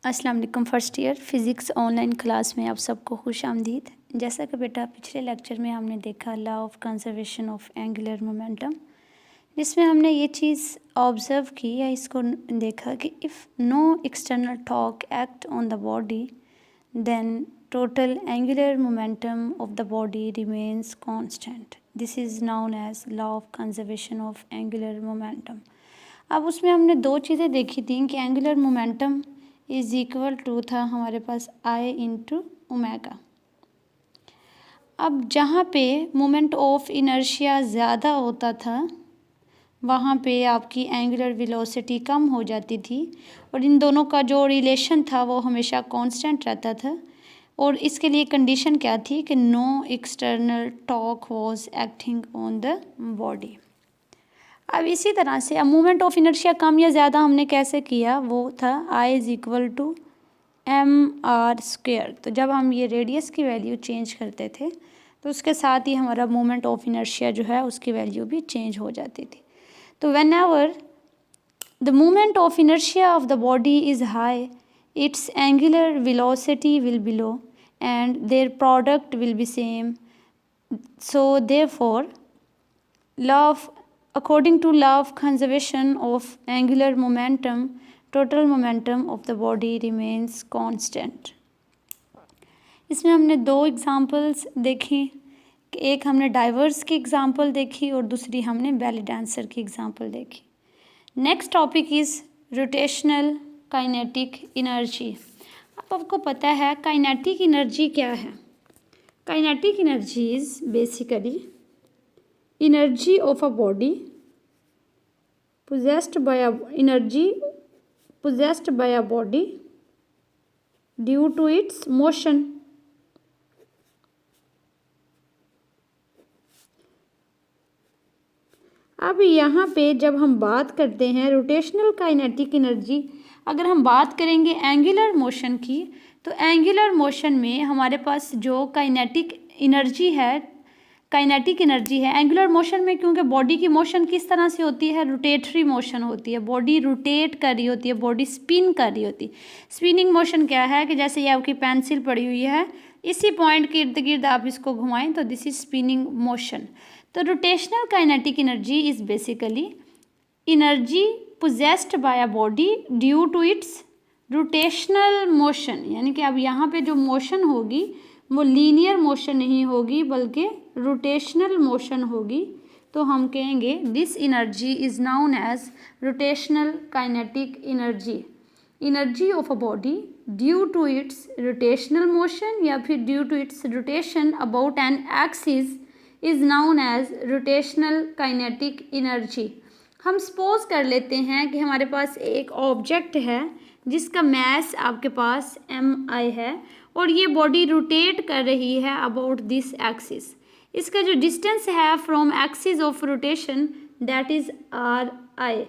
अस्सलाम वालेकुम। First year physics online class में आप सबको खुश आमदीद। जैसा कि बेटा पिछले लेक्चर में हमने देखा law of conservation of angular momentum, जिसमें हमने ये चीज़ ऑब्ज़र्व की या इसको देखा कि if no external torque act on the body then total angular momentum of the body remains constant. This is known as law of conservation of angular momentum. अब उसमें हमने दो चीज़ें देखी थी कि angular momentum is equal to था हमारे पास आई इंटू ओमेगा। अब जहाँ पे मोमेंट ऑफ इनर्शिया ज़्यादा होता था वहाँ पे आपकी एंगुलर वेलोसिटी कम हो जाती थी, और इन दोनों का जो रिलेशन था वो हमेशा कांस्टेंट रहता था। और इसके लिए कंडीशन क्या थी कि no external torque was acting on the body. अब इसी तरह से अब मोमेंट ऑफ इनर्शिया कम या ज़्यादा हमने कैसे किया, वो था I is equal to M R square. तो जब हम ये रेडियस की वैल्यू चेंज करते थे तो उसके साथ ही हमारा मोमेंट ऑफ इनर्शिया जो है उसकी वैल्यू भी चेंज हो जाती थी। तो when ever the moment of inertia of the body is high, it's angular velocity will be low and their product will be same. So therefore according to law of conservation of angular momentum, total momentum of the body remains constant। इसमें हमने दो examples देखी, एक हमने diverse की example देखी और दूसरी हमने बेली डांसर की एग्जांपल देखी। Next topic is rotational kinetic energy. अब आपको पता है काइनेटिक एनर्जी क्या है। Kinetic energy is basically energy of a body possessed by a body due to its motion। अब यहाँ पे जब हम बात करते हैं रोटेशनल काइनेटिक एनर्जी, अगर हम बात करेंगे एंगुलर मोशन की, तो एंगुलर मोशन में हमारे पास जो काइनेटिक एनर्जी है एंगुलर मोशन में, क्योंकि बॉडी की मोशन किस तरह से होती है, रोटेटरी मोशन होती है। बॉडी रोटेट कर रही होती है, बॉडी स्पिन कर रही होती है। स्पिनिंग मोशन क्या है कि जैसे ये आपकी पेंसिल पड़ी हुई है, इसी पॉइंट के इर्द गिर्द आप इसको घुमाएं तो दिस इज स्पिनिंग मोशन। तो rotational kinetic energy is basically energy possessed by a body due to its rotational motion, यानी कि अब यहाँ पे जो मोशन होगी वो लीनियर मोशन नहीं होगी बल्कि रोटेशनल मोशन होगी। तो हम कहेंगे this energy is known as rotational kinetic energy. Energy of a body due to its rotational motion या फिर due to its rotation about an axis is known as rotational kinetic energy. हम suppose कर लेते हैं कि हमारे पास एक object है जिसका मैस आपके पास mi है और ये बॉडी रोटेट कर रही है अबाउट दिस एक्सिस। इसका जो डिस्टेंस है from axis of rotation that is ri।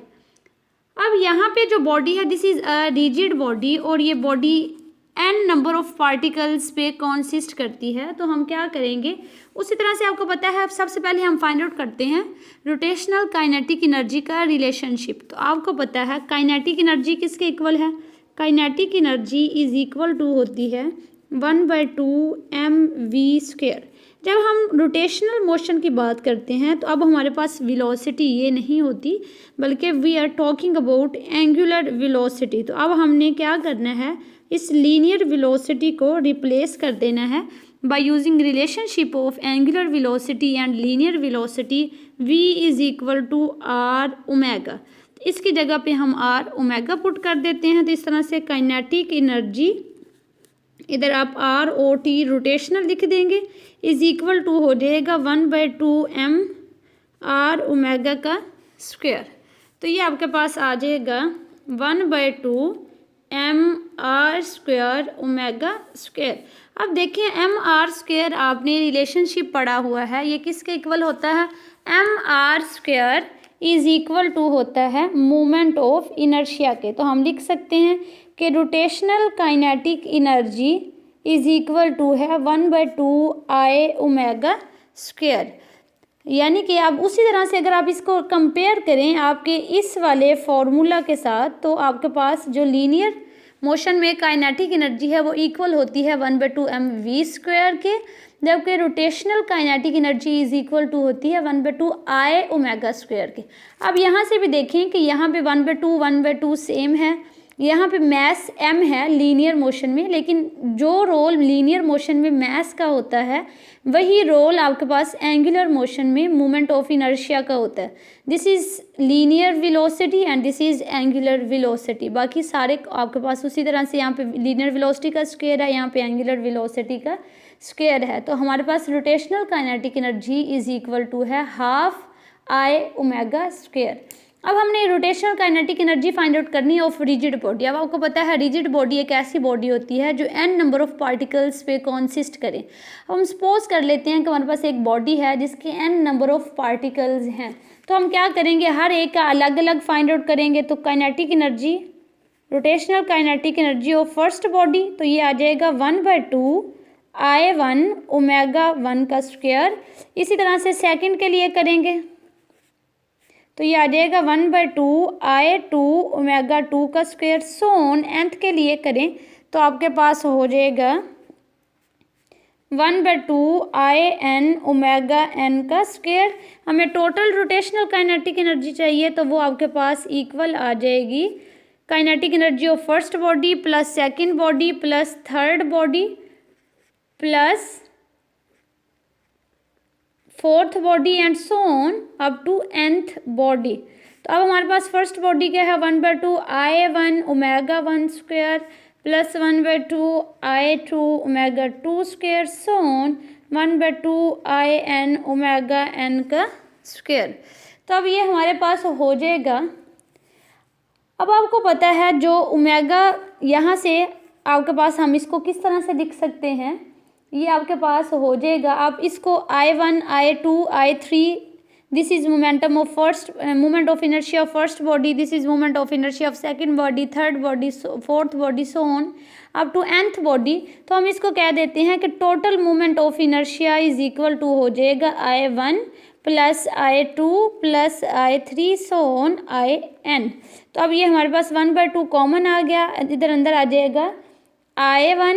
अब यहाँ पे जो बॉडी है this is a rigid body और ये body n number of particles पे कॉन्सिस्ट करती है। तो हम क्या करेंगे, उसी तरह से आपको पता है सबसे पहले हम फाइंड आउट करते हैं रोटेशनल काइनेटिक एनर्जी का रिलेशनशिप। तो आपको पता है काइनेटिक एनर्जी किसके इक्वल है, kinetic energy is equal to होती है 1/2 mv²। जब हम रोटेशनल मोशन की बात करते हैं तो अब हमारे पास वेलोसिटी ये नहीं होती बल्कि we are talking about angular velocity. तो अब हमने क्या करना है, इस लीनियर वेलोसिटी को रिप्लेस कर देना है by using relationship of angular velocity and linear velocity v is equal to r omega. इसकी जगह पे हम r ओमेगा पुट कर देते हैं। तो इस तरह से काइनेटिक एनर्जी, इधर आप r o t रोटेशनल लिख देंगे, इज इक्वल टू हो जाएगा 1/2 m r ओमेगा का स्क्वायर। तो ये आपके पास आ जाएगा 1/2 m r square omega square. अब देखिए m r स्क्वायर आपने रिलेशनशिप पढ़ा हुआ है, ये किसके इक्वल होता है, m r square is equal to होता है मोमेंट ऑफ इनर्शिया के। तो हम लिख सकते हैं कि rotational kinetic energy is equal to है 1/2 I ओमेगा स्क्वायर। यानी कि आप उसी तरह से अगर आप इसको कंपेयर करें आपके इस वाले फॉर्मूला के साथ, तो आपके पास जो लीनियर मोशन में काइनेटिक एनर्जी है वो इक्वल होती है 1/2 mv² के, जबकि rotational kinetic energy is equal to होती है 1/2 I⍵² के। अब यहाँ से भी देखें कि यहाँ पे 1/2 सेम है, यहाँ पे मैस m है लीनियर मोशन में, लेकिन जो रोल लीनियर मोशन में मैस का होता है वही रोल आपके पास एंगुलर मोशन में मोमेंट ऑफ इनर्शिया का होता है। This is linear velocity and this is angular velocity. बाकी सारे आपके पास उसी तरह से यहाँ पे लीनियर वेलोसिटी का स्क्वायर है, यहाँ पे एंगुलर वेलोसिटी का स्क्वायर है। तो हमारे पास rotational kinetic energy is equal to है 1/2 I⍵²। अब हमने rotational kinetic energy find out करनी है ऑफ रिजिड बॉडी। अब आपको पता है रिजिड बॉडी एक ऐसी बॉडी होती है जो n नंबर ऑफ पार्टिकल्स पे कॉन्सिस्ट करे। अब हम सपोज कर लेते हैं कि हमारे पास एक बॉडी है जिसके n नंबर ऑफ पार्टिकल्स हैं, तो हम क्या करेंगे, हर एक का अलग अलग फाइंड आउट करेंगे। तो kinetic energy, rotational kinetic energy of first body, तो ये आ जाएगा 1/2I⍵1 इसी तरह से सेकंड के लिए करेंगे तो ये आ जाएगा 1/2I⍵2 सोन। nth के लिए करें तो आपके पास हो जाएगा 1/2In⍵n²। हमें टोटल रोटेशनल काइनेटिक एनर्जी चाहिए तो वो आपके पास इक्वल आ जाएगी kinetic energy of first body plus second body plus third body plus fourth body and so on up to nth body. तो अब हमारे पास फर्स्ट बॉडी क्या है 1/2I⍵1² plus 1/2I⍵2² so on 1/2In⍵n²। तो अब ये हमारे पास हो जाएगा। अब आपको पता है जो ओमेगा यहाँ से आपके पास, हम इसको किस तरह से लिख सकते हैं, ये आपके पास हो जाएगा। आप इसको I1 I2 I3 this is momentum of first, moment of inertia of first body, this is moment of inertia of second body, third body, fourth body, so on up to nth body. तो हम इसको कह देते हैं कि total moment of inertia is equal to हो जाएगा I1 plus I2 plus I3 so on In। तो अब ये हमारे पास 1/2 कॉमन आ गया, इधर अंदर आ जाएगा I1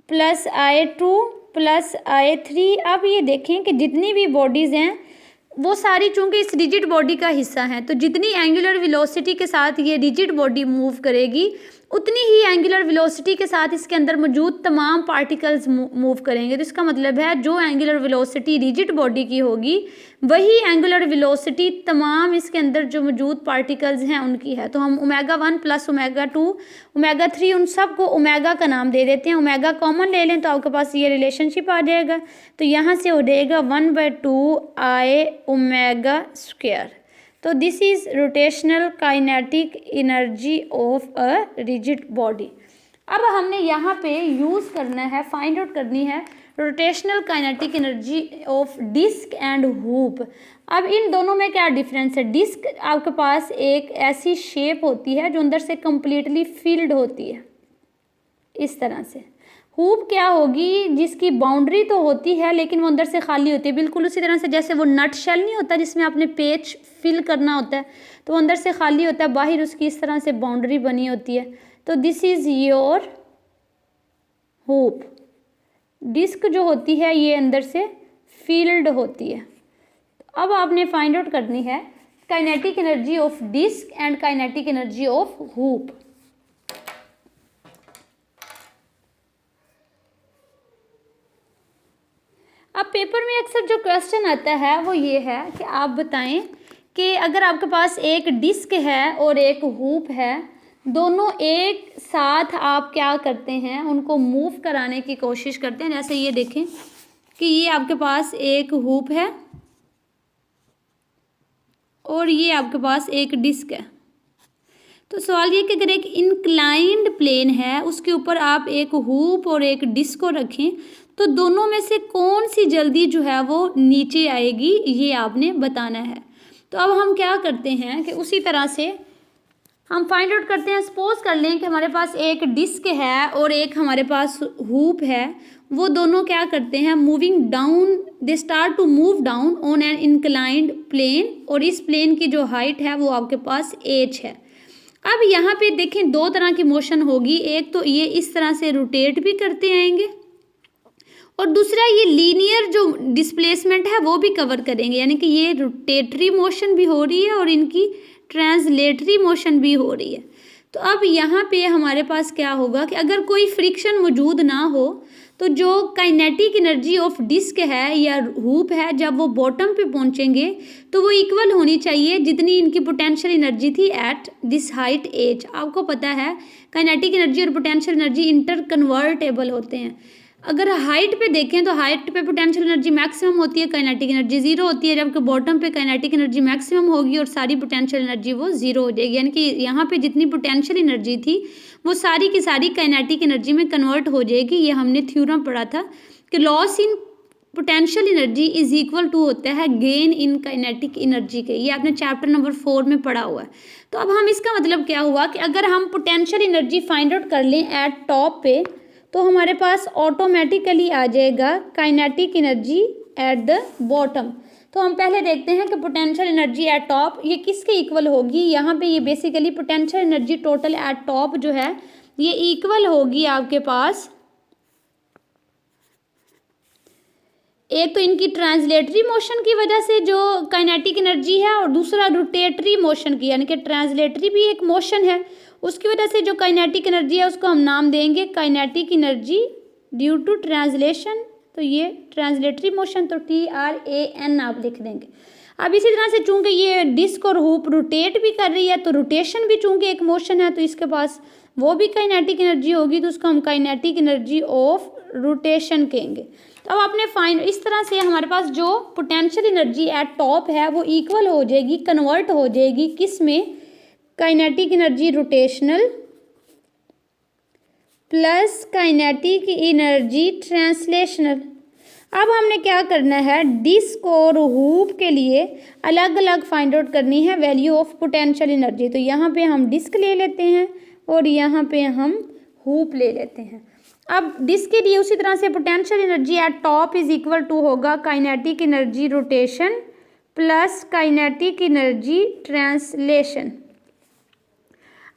plus I2 plus I3। अब ये देखें कि जितनी भी बॉडीज़ हैं वो सारी चूंकि इस रिजिड बॉडी का हिस्सा हैं, तो जितनी एंगुलर वेलोसिटी के साथ ये रिजिड बॉडी मूव करेगी उतनी ही एंगुलर वेलोसिटी के साथ इसके अंदर मौजूद तमाम पार्टिकल्स मूव करेंगे। तो इसका मतलब है जो एंगुलर वेलोसिटी रिजिड बॉडी की होगी वही एंगुलर वेलोसिटी तमाम इसके अंदर जो मौजूद पार्टिकल्स हैं उनकी है। तो हम ओमेगा 1 प्लस ओमेगा 2 ओमेगा 3 उन सब को ओमेगा का नाम दे देते हैं। ओमेगा कॉमन ले लें तो आपके पास ये रिलेशनशिप आ जाएगा। तो यहाँ से हो जाएगा 1/2I⍵²। तो this is rotational kinetic energy of a rigid body. अब हमने यहाँ पे यूज़ करना है, फाइंड आउट करनी है rotational kinetic energy of disc and hoop. अब इन दोनों में क्या डिफरेंस है। डिस्क आपके पास एक ऐसी शेप होती है जो अंदर से कम्प्लीटली फिल्ड होती है इस तरह से। हुप क्या होगी, जिसकी बाउंड्री तो होती है लेकिन वो अंदर से खाली होती है, बिल्कुल उसी तरह से जैसे वो नट शेल नहीं होता जिसमें आपने पेच फिल करना होता है, तो वो अंदर से खाली होता है, बाहर उसकी इस तरह से बाउंड्री बनी होती है। तो this is your hoop. Disc जो होती है ये अंदर से फील्ड होती है। अब आपने फाइंड आउट करनी है kinetic energy of disc and kinetic energy of hoop. अब पेपर में अक्सर जो क्वेश्चन आता है वो ये है कि आप बताएं कि अगर आपके पास एक डिस्क है और एक हुप है, दोनों एक साथ आप क्या करते हैं, उनको मूव कराने की कोशिश करते हैं। जैसे ये देखें कि ये आपके पास एक हुप है और ये आपके पास एक डिस्क है। तो सवाल ये कि अगर एक इंक्लाइंड प्लेन है उसके ऊपर आप एक हुप और एक डिस्क को रखें तो दोनों में से कौन सी जल्दी जो है वो नीचे आएगी, ये आपने बताना है। तो अब हम क्या करते हैं कि उसी तरह से हम फाइंड आउट करते हैं। सपोज कर लें कि हमारे पास एक डिस्क है और एक हमारे पास हुप है, वो दोनों क्या करते हैं, moving down, they start to move down on an inclined plane, और इस प्लेन की जो हाइट है वो आपके पास h है। अब यहाँ पे देखें दो तरह की मोशन होगी, एक तो ये इस तरह से रोटेट भी करते आएंगे और दूसरा ये लीनियर जो डिस्प्लेसमेंट है वो भी कवर करेंगे, यानी कि ये रोटेटरी मोशन भी हो रही है और इनकी ट्रांसलेटरी मोशन भी हो रही है। तो अब यहाँ पे हमारे पास क्या होगा कि अगर कोई फ्रिक्शन मौजूद ना हो तो जो काइनेटिक एनर्जी ऑफ डिस्क है या हुप है, जब वो बॉटम पे पहुँचेंगे तो वो इक्वल होनी चाहिए जितनी इनकी पोटेंशियल एनर्जी थी एट दिस हाइट एज। आपको पता है काइनेटिक एनर्जी और पोटेंशियल एनर्जी इंटर कन्वर्टेबल होते हैं। अगर हाइट पे देखें तो हाइट पे पोटेंशियल एनर्जी मैक्सिमम होती है, काइनेटिक एनर्जी जीरो होती है, जबकि बॉटम पे काइनेटिक एनर्जी मैक्सिमम होगी और सारी पोटेंशियल एनर्जी वो जीरो हो जाएगी। यानी कि यहाँ पे जितनी पोटेंशियल एनर्जी थी वो सारी की सारी काइनेटिक एनर्जी में कन्वर्ट हो जाएगी। ये हमने थ्योरम पढ़ा था कि loss in potential energy is equal to होता है गेन इन काइनेटिक एनर्जी के। ये आपने चैप्टर नंबर 4 में पढ़ा हुआ है। तो अब हम इसका मतलब क्या हुआ कि अगर हम पोटेंशियल एनर्जी फाइंड आउट कर लें एट टॉप पे तो हमारे पास ऑटोमेटिकली आ जाएगा kinetic energy at the bottom. तो हम पहले देखते हैं कि पोटेंशियल एनर्जी एट टॉप ये किसके इक्वल होगी। यहाँ पे ये basically potential energy total eight top जो है ये इक्वल होगी आपके पास, एक तो इनकी ट्रांसलेटरी मोशन की वजह से जो काइनेटिक एनर्जी है और दूसरा रोटेटरी मोशन की, यानी कि ट्रांसलेटरी भी एक मोशन है, उसकी वजह से जो काइनेटिक एनर्जी है उसको हम नाम देंगे kinetic energy due to translation. तो ये ट्रांसलेटरी मोशन तो TRAN आप लिख देंगे। अब इसी तरह से चूंकि ये डिस्क और हुप रोटेट भी कर रही है तो रोटेशन भी चूंकि एक मोशन है तो इसके पास वो भी काइनेटिक एनर्जी होगी, तो उसको हम काइनेटिक एनर्जी ऑफ रोटेशन कहेंगे। तो अब आपने फाइंड इस तरह से हमारे पास जो पोटेंशियल एनर्जी एट टॉप है वो इक्वल हो जाएगी, कन्वर्ट हो जाएगी किस में, kinetic energy rotational plus kinetic energy translational. अब हमने क्या करना है, डिस्क और हुप के लिए अलग अलग फाइंड आउट करनी है वैल्यू ऑफ पोटेंशियल एनर्जी। तो यहाँ पे हम डिस्क ले लेते हैं और यहाँ पे हम हुप ले लेते हैं। अब डिस्क के लिए उसी तरह से potential energy at top is equal to होगा kinetic energy rotation plus kinetic energy translation.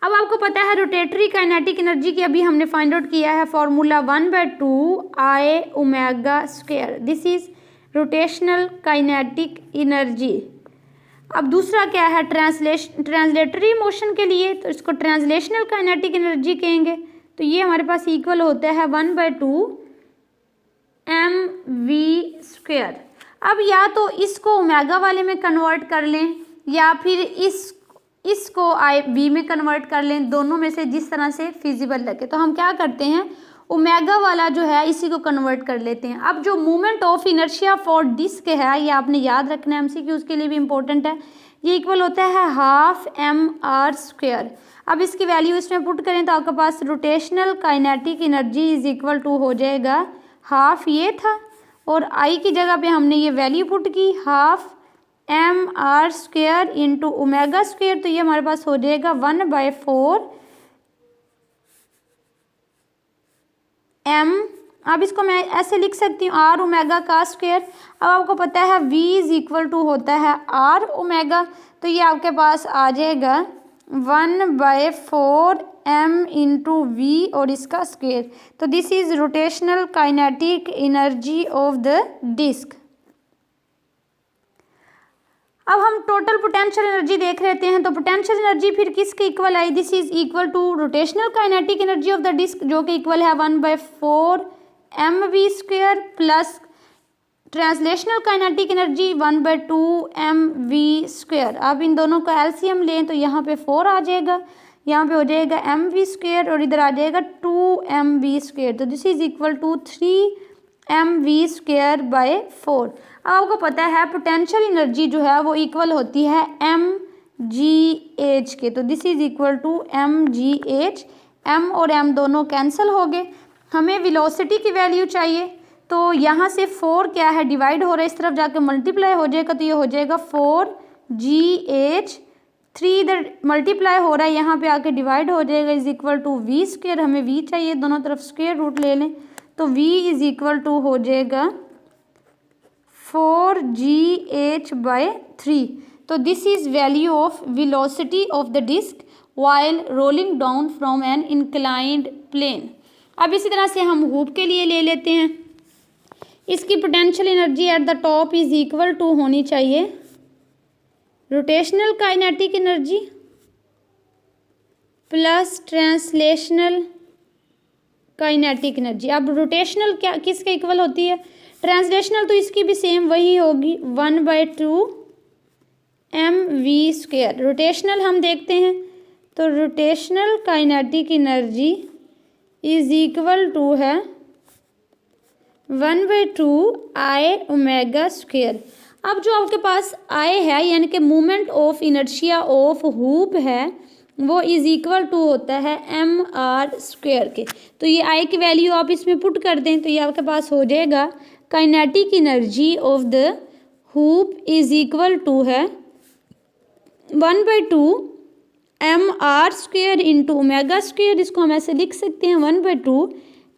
अब आपको पता है रोटेटरी काइनेटिक एनर्जी की अभी हमने फाइंड आउट किया है formula 1/2 I⍵²। This is rotational kinetic energy. अब दूसरा क्या है, ट्रांसलेटरी मोशन के लिए तो इसको ट्रांसलेशनल काइनेटिक एनर्जी कहेंगे। तो ये हमारे पास इक्वल होता है 1/2 mv²। अब या तो इसको ओमेगा वाले में कन्वर्ट कर लें या फिर इसको IV में कन्वर्ट कर लें, दोनों में से जिस तरह से फिजिबल लगे। तो हम क्या करते हैं, ओमेगा वाला जो है इसी को कन्वर्ट कर लेते हैं। अब जो moment of inertia for disc है ये आपने याद रखना है, MCQ के लिए भी इंपॉर्टेंट है। ये इक्वल होता है 1/2 mr²। अब इसकी वैल्यू इसमें पुट करें तो आपके पास rotational kinetic energy is equal to हो जाएगा 1/2 ये था और I की जगह पे हमने ये वैल्यू पुट की 1/2 mr² इंटू ओमेगा²। तो ये हमारे पास हो जाएगा 1/4 m। अब इसको मैं ऐसे लिख सकती हूँ r ओमेगा का स्क्वायर। अब आपको पता है v इज इक्वल टू होता है r ओमेगा, तो ये आपके पास आ जाएगा 1/4 m इंटू वी और इसका स्क्वायर। तो this is rotational kinetic energy of the disc. अब हम टोटल पोटेंशियल एनर्जी देख लेते हैं। तो पोटेंशियल एनर्जी फिर किसके इक्वल आई, this is equal to rotational kinetic energy of the disc जो कि इक्वल है 1/4 mv² plus translational kinetic energy 1/2 mv²। अब इन दोनों का LCM लें तो यहाँ पे 4 आ जाएगा, यहाँ पे हो जाएगा mv² और इधर आ जाएगा 2 mv²। तो this is equal to 3 mv²/4। अब आपको पता है पोटेंशियल एनर्जी जो है वो इक्वल होती है mgh के। तो this is equal to mgh, m और m दोनों कैंसिल हो गए। हमें वेलोसिटी की वैल्यू चाहिए तो यहाँ से 4 क्या है डिवाइड हो रहा है, इस तरफ जाके मल्टीप्लाई हो जाएगा तो ये हो जाएगा 4gh। 3 इधर मल्टीप्लाई हो रहा है यहाँ पे आके डिवाइड हो जाएगा इज इक्वल टू v²। हमें v चाहिए, दोनों तरफ स्क्वायर रूट ले लें तो v इज इक्वल टू हो जाएगा 4gh/3। तो this is value of velocity of the disc while rolling down from an inclined plane. अब इसी तरह से हम हूप के लिए ले लेते हैं। इसकी potential energy at the top is equal to होनी चाहिए rotational kinetic energy plus translational kinetic energy. अब रोटेशनल क्या किसके इक्वल होती है? ट्रांसलेशनल तो इसकी भी सेम वही होगी 1/2 mv²। रोटेशनल हम देखते हैं तो rotational kinetic energy is equal to है 1/2 I ω²। अब जो आपके पास I है यानी कि movement of inertia of hoop है वो इज इक्वल टू होता है mr² के। तो ये I की वैल्यू आप इसमें पुट कर दें तो ये आपके पास हो जाएगा kinetic energy of the hoop is equal to है 1/2 mr² इंटू ω²। इसको हम ऐसे लिख सकते हैं 1/2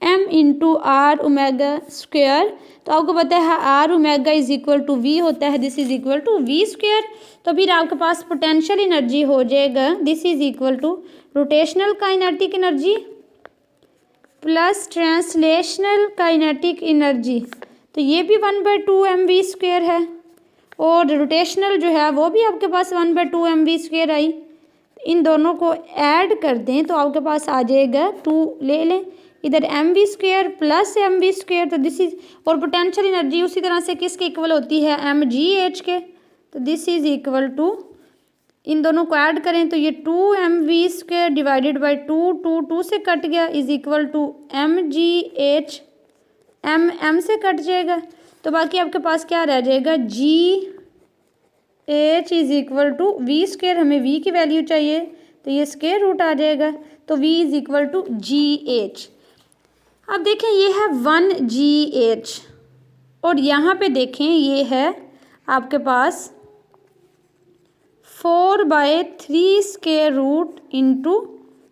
m इंटू r ω²। तो आपको पता है r ω is equal to v होता है, this is equal to v²। तो फिर आपके पास पोटेंशियल एनर्जी हो जाएगा this is equal to rotational kinetic energy plus translational kinetic energy. तो ये भी 1/2 mv² है और रोटेशनल जो है वो भी आपके पास 1/2 mv² आई। इन दोनों को ऐड कर दें तो आपके पास आ जाएगा 2 ले लें इधर mv² प्लस mv²। तो दिस इज और पोटेंशियल एनर्जी उसी तरह से किसके इक्वल होती है mgh के। तो दिस इज इक्वल टू इन दोनों को ऐड करें तो ये 2 mv² डिवाइडेड बाई 2 से कट गया is equal to mgh m से कट जाएगा तो बाकी आपके पास क्या रह जाएगा gh is equal to v²। हमें v की वैल्यू चाहिए तो ये स्क्वायर रूट आ जाएगा तो v is equal to gh। अब देखें ये है 1gh और यहाँ पे देखें ये है आपके पास 4/3 square root into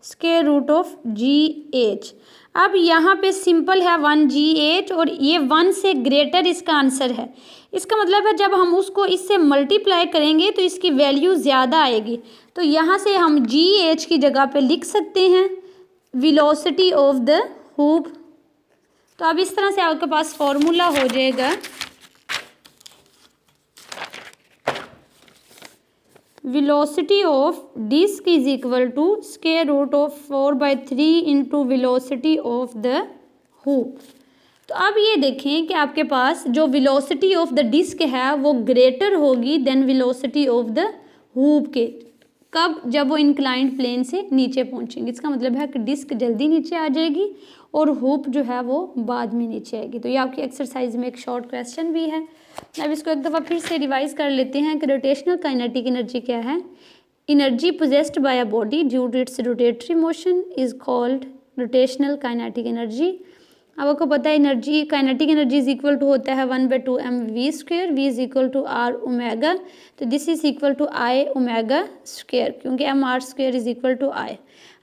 square root of gh। अब यहाँ पे सिंपल है 1gh और ये 1 से ग्रेटर इसका आंसर है। इसका मतलब है जब हम उसको इससे मल्टीप्लाई करेंगे तो इसकी वैल्यू ज़्यादा आएगी। तो यहाँ से हम gh की जगह पे लिख सकते हैं वेलोसिटी ऑफ द हूप। तो अब इस तरह से आपके पास फॉर्मूला हो जाएगा velocity of disc is equal to square root of 4/3 into velocity of the hoop. तो अब ये देखें कि आपके पास जो वेलोसिटी ऑफ द डिस्क है वो ग्रेटर होगी than velocity of the hoop के। कब? जब वो इंक्लाइंड प्लेन से नीचे पहुंचेंगे। इसका मतलब है कि डिस्क जल्दी नीचे आ जाएगी और हूप जो है वो बाद में नीचे आएगी। तो ये आपकी एक्सरसाइज में एक शॉर्ट क्वेश्चन भी है। अब इसको एक दफ़ा फिर से रिवाइज कर लेते हैं कि रोटेशनल काइनेटिक एनर्जी क्या है। Energy possessed by a body due to its rotatory motion is called rotational kinetic energy. अब आपको पता है energy kinetic energy is equal to होता है 1/2 mv²। v is equal to r ω। तो this is equal to I ω² क्योंकि mr² is equal to I।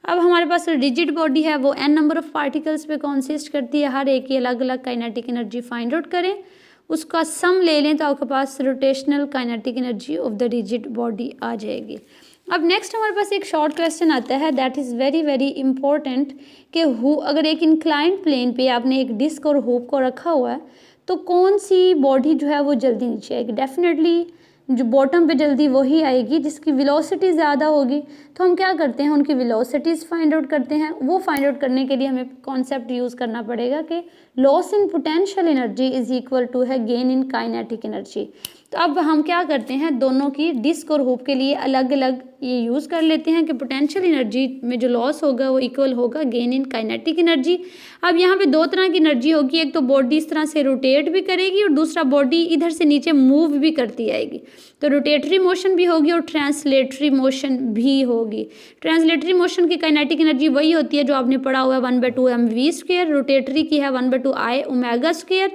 अब हमारे पास रिजिड बॉडी है वो n नंबर ऑफ पार्टिकल्स पे कॉन्सिस्ट करती है। हर एक की अलग अलग काइनेटिक एनर्जी फाइंड आउट करें, उसका सम ले लें तो आपके पास rotational kinetic energy of the rigid body आ जाएगी। अब नेक्स्ट हमारे पास एक शॉर्ट क्वेश्चन आता है that is very very important कि अगर एक इंक्लाइंड प्लेन पे आपने एक डिस्क और हूप को रखा हुआ है तो कौन सी बॉडी जो है वो जल्दी नीचे आएगी। डेफिनेटली जो बॉटम पे जल्दी वही आएगी जिसकी वेलोसिटी ज़्यादा होगी। तो हम क्या करते हैं उनकी वेलोसिटीज़ फाइंड आउट करते हैं। वो फाइंड आउट करने के लिए हमें कॉन्सेप्ट यूज़ करना पड़ेगा कि loss in potential energy is equal to है गेन इन काइनेटिक एनर्जी। तो अब हम क्या करते हैं दोनों की डिस्क और हूप के लिए अलग अलग ये यूज़ कर लेते हैं कि पोटेंशियल एनर्जी में जो लॉस होगा वो इक्वल होगा गेन इन काइनेटिक एनर्जी। अब यहाँ पे दो तरह की एनर्जी होगी, एक तो बॉडी इस तरह से रोटेट भी करेगी और दूसरा बॉडी इधर से नीचे मूव भी करती आएगी। तो रोटेटरी मोशन भी होगी और ट्रांसलेटरी मोशन भी होगी। ट्रांसलेटरी मोशन की काइनेटिक एनर्जी वही होती है जो आपने पढ़ा हुआ है 1/2 mv²। रोटेटरी की है 1/2 I ω²।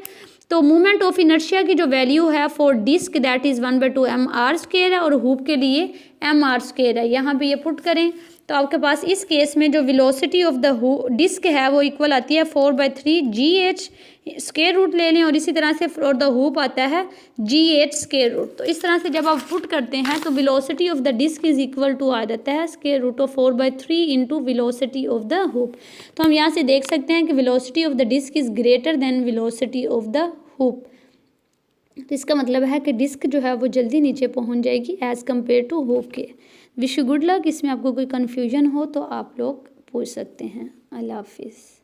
तो मूवमेंट ऑफ इनर्शिया की जो वैल्यू है for disc that is 1/2 mr² है और हूप के लिए mr² है। यहाँ पे ये पुट करें तो आपके पास इस केस में जो वेलोसिटी ऑफ द डिस्क है वो इक्वल आती है 4/3 GH स्क्वायर रूट ले लें, और इसी तरह से फॉर द हुप आता है GH स्क्वायर रूट। तो इस तरह से जब आप पुट करते हैं तो velocity of the disc is equal to आ जाता है square root of 4/3 into velocity of the hoop. तो हम यहाँ से देख सकते हैं कि velocity of the disc is greater than velocity of the hoop. तो इसका मतलब है कि डिस्क जो है वो जल्दी नीचे पहुंच जाएगी एज़ कम्पेयर टू हुप के। Wish you good luck. इसमें आपको कोई कन्फ्यूजन हो तो आप लोग पूछ सकते हैं। अल्लाह हाफिज़।